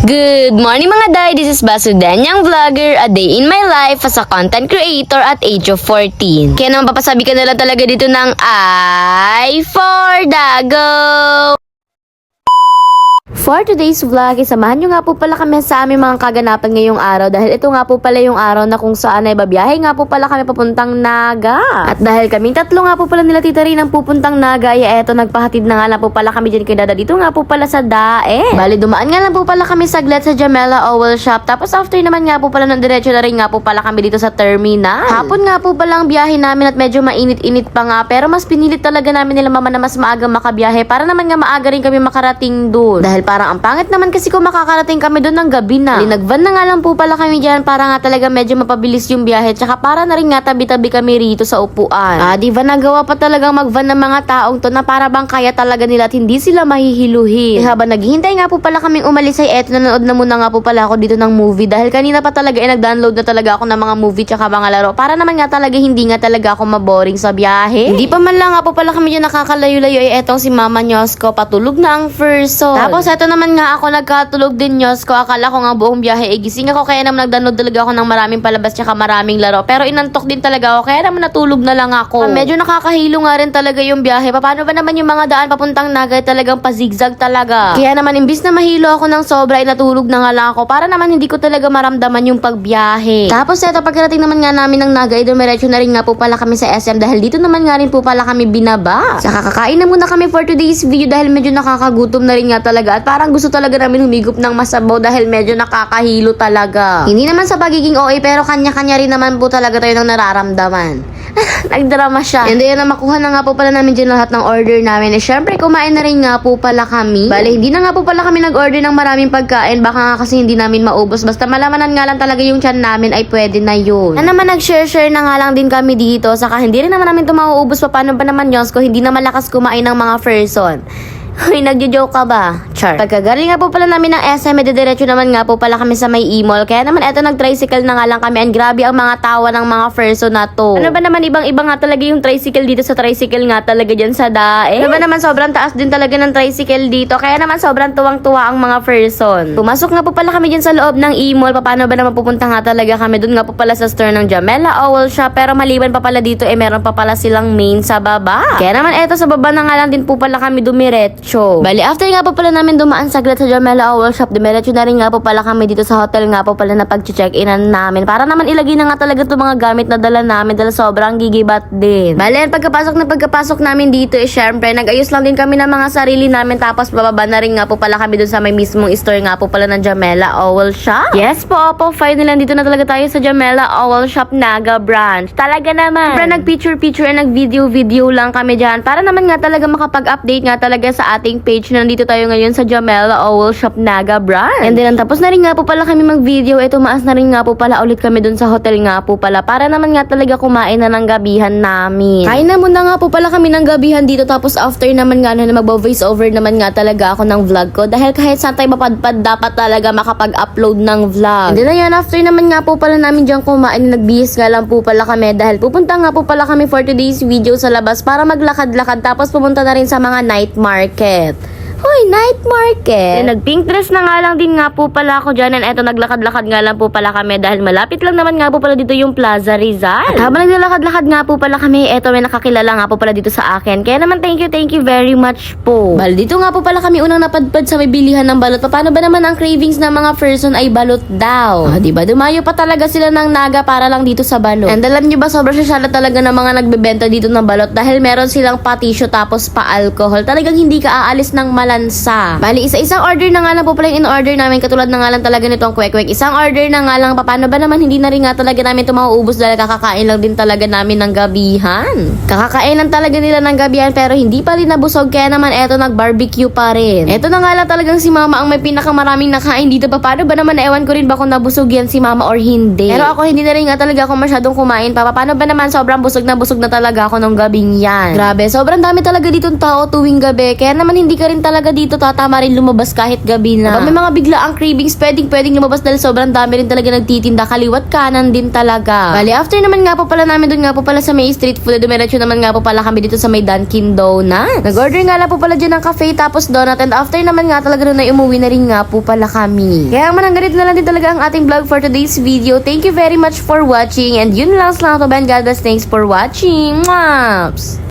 Good morning mga day, this is Basudan, yung vlogger, a day in my life as a content creator at age of 14. Kaya naman papasabi ka na lang talaga dito ng I for Dago! For today's vlog, samahan nyo nga po pala kami sa aming mga kaganapan ngayong araw dahil ito nga po pala yung araw na kung saan ay babiyahe nga po pala kami papuntang Naga. At dahil kaming tatlo nga po pala nila Tita Rin ang pupuntang Naga, ay eto nagpahatid na nga lang po pala kami dyan kay Dada dito nga po pala sa Dae. Bali dumaan nga lang po pala kami saglit sa Jamela Owl Shop, tapos after naman nga po pala ng diretso na rin nga po pala kami dito sa terminal. Hapon nga po pala ang biyahe namin at medyo mainit-init pa nga, pero mas pinilit talaga namin nila mama na mas maaga makabiyahe para naman nga maaga rin kami makarating dun. Dahil parang ang pangit naman kasi kung makakarating kami doon ng gabi na. Nag-van na nga lang po pala kami dyan para nga talaga medyo mapabilis yung biyahe, tsaka para na rin nga tabi-tabi kami rito sa upuan. Di ba nagawa pa talagang mag-van ng mga taong to na para bang kaya talaga nila at hindi sila mahihiluhin. Habang naghihintay nga po pala kaming umalis ay eto, nanood na muna nga po pala ako dito ng movie dahil kanina pa talaga nag-download na talaga ako ng mga movie tsaka mga laro para naman nga talaga hindi nga talaga ako maboring sa biyahe. Hindi pa man lang nga po pala kami dyan nakakalayo-layo ay etong si Mama Nyosko patulog na ang first song. Tapos eto naman nga ako nagkatulog din, Nyosko. Akala ko nga buong biyahe gising ako kaya naman nag-download talaga ako ng maraming palabas tsaka maraming laro. Pero inantok din talaga ako kaya naman natulog na lang ako. Medyo nakakahilo nga rin talaga yung biyahe. Paano ba naman yung mga daan papuntang Naga talagang pa-zigzag talaga. Kaya naman imbis na mahilo ako ng sobra ay natulog na nga lang ako para naman hindi ko talaga maramdaman yung pagbiyahe. Tapos eto pagkarating naman nga namin ng Naga ay dumiretso na rin nga po pala kami sa SM dahil dito naman nga rin po pala kami binaba. Saka kakain na muna kami for today's video dahil medyo nakakagutom na rin nga talaga at parang gusto talaga namin humigop ng masabaw dahil medyo nakakahilo talaga. Hindi naman sa pagiging OA pero kanya-kanya rin naman po talaga tayo ng nararamdaman. Nagdrama siya. And then makuha na nga po pala namin dyan lahat ng order namin. Syempre kumain na rin nga po pala kami. Bale, hindi na nga po pala kami nag-order ng maraming pagkain. Baka nga kasi hindi namin maubos. Basta malamanan nga lang talaga yung tiyan namin ay pwede na yun. Na naman nag-share-share na nga lang din kami dito. Saka hindi rin naman namin ito mauubos pa. Paano ba naman yun? Kung hindi na malakas kumain ng mga person. Hoy, nagjo-joke ka ba? Char. Pagkagaling nga po pala namin ng SM, diretso naman nga po pala kami sa may e-mall. Kaya naman eto nag-tricycle na nga lang kami. And grabe ang mga tawa ng mga person na to. Ano ba naman ibang-iba nga talaga yung tricycle dito sa tricycle nga talaga dyan sa Dae. Ano ba naman sobrang taas din talaga ng tricycle dito. Kaya naman sobrang tuwang-tuwa ang mga person. Pumasok nga po pala kami dyan sa loob ng e-mall. Paano ba naman pupunta nga talaga kami? Doon nga po pala sa store ng Jamela Owl Shop. Pero maliban pa pala dito meron pa pala silang main sa baba. Kaya naman eto sa baba na nga lang din po pala kami dumiretso. Bali, after nga po pala namin dumaan saglit sa Jamela Owl Shop, dumiretso na rin nga po pala kami dito sa hotel nga po pala na pag-check-inan namin. Para naman ilagay na nga talaga itong mga gamit na dala namin dahil sobrang gigibat din. Bali, pagkapasok namin dito, syempre, nag-ayos lang din kami ng mga sarili namin. Tapos, bababa na rin nga po pala kami dun sa may mismong store nga po pala ng Jamela Owl Shop. Yes po, finally, nandito na talaga tayo sa Jamela Owl Shop Naga branch. Talaga naman. Siyempre, nag-picture and nag-video lang kami dyan. Para naman nga talaga makapag-update nga talaga sa ating page na nandito tayo ngayon sa Jamela Owl Shop Naga branch. And then, tapos na rin nga po pala kami mag-video. Tumaas na rin nga po pala ulit kami dun sa hotel nga po pala. Para naman nga talaga kumain na ng gabihan namin. Kain na muna nga po pala kami ng gabihan dito. Tapos after naman nga na mag-voice over naman nga talaga ako ng vlog ko. Dahil kahit saan tayo mapadpad, dapat talaga makapag-upload ng vlog. And then ayan, after naman nga po pala namin dyan kumain, nagbihis nga lang po pala kami. Dahil pupunta nga po pala kami for today's video sa labas para maglakad-lakad. Tapos pumunta na rin sa mga night market. Hoy, night market! Nag-pink dress na nga lang din nga po pala ako dyan. And eto, naglakad-lakad nga lang po pala kami dahil malapit lang naman nga po pala dito yung Plaza Rizal. At habang naglalakad-lakad nga po pala kami, eto, may nakakilala nga po pala dito sa akin. Kaya naman thank you very much po. Bal, dito nga po pala kami unang napadpad sa may bilihan ng balot. Paano ba naman ang cravings ng mga person ay balot daw? Diba? Dumayo pa talaga sila ng Naga para lang dito sa balot. And alam nyo ba, sobrang sasyala talaga ng mga nagbebenta dito ng balot dahil meron silang pa-tissue tapos pa-alcohol. Talagang hindi ka aalis ng malansa. Bali, isa-isang order na nga lang po pala yung in-order namin. Katulad na nga lang talaga nitong kwek-kwek. Isang order na nga lang. Paano ba naman hindi na rin nga talaga namin ito mauubos dahil kakakain lang din talaga namin ng gabihan. Kakakain lang talaga nila ng gabihan pero hindi pa rin nabusog. Kaya naman eto, nag-barbecue pa rin. Eto na nga lang talagang si Mama ang may pinakamaraming nakain dito. Paano ba naman, ewan ko rin ba kung nabusog yan si Mama or hindi. Pero ako hindi na rin nga talaga ako masyadong kumain pa. Paano ba naman, sobrang busog na talaga ako nung gabing yan. Grabe, sobrang dami talaga ditong tao tuwing gabi. Kaya naman hindi ka rin talaga talaga dito tatama rin lumabas kahit gabi na. Kapag may mga biglaang cravings, pwedeng lumabas dahil sobrang dami rin talaga nagtitinda kaliwat kanan din talaga. Bali, after naman nga po pala namin doon nga po pala sa may street food, dumiretso naman nga po pala kami dito sa may Dunkin Donuts. Nag-order nga lang po pala dyan ng cafe tapos donut, and after naman nga talaga nun ay umuwi na rin nga po pala kami. Kaya man, hanggang dito na lang din talaga ang ating vlog for today's video. Thank you very much for watching, and yun lang sa lahat, and God bless. Thanks for watching. Mwaps!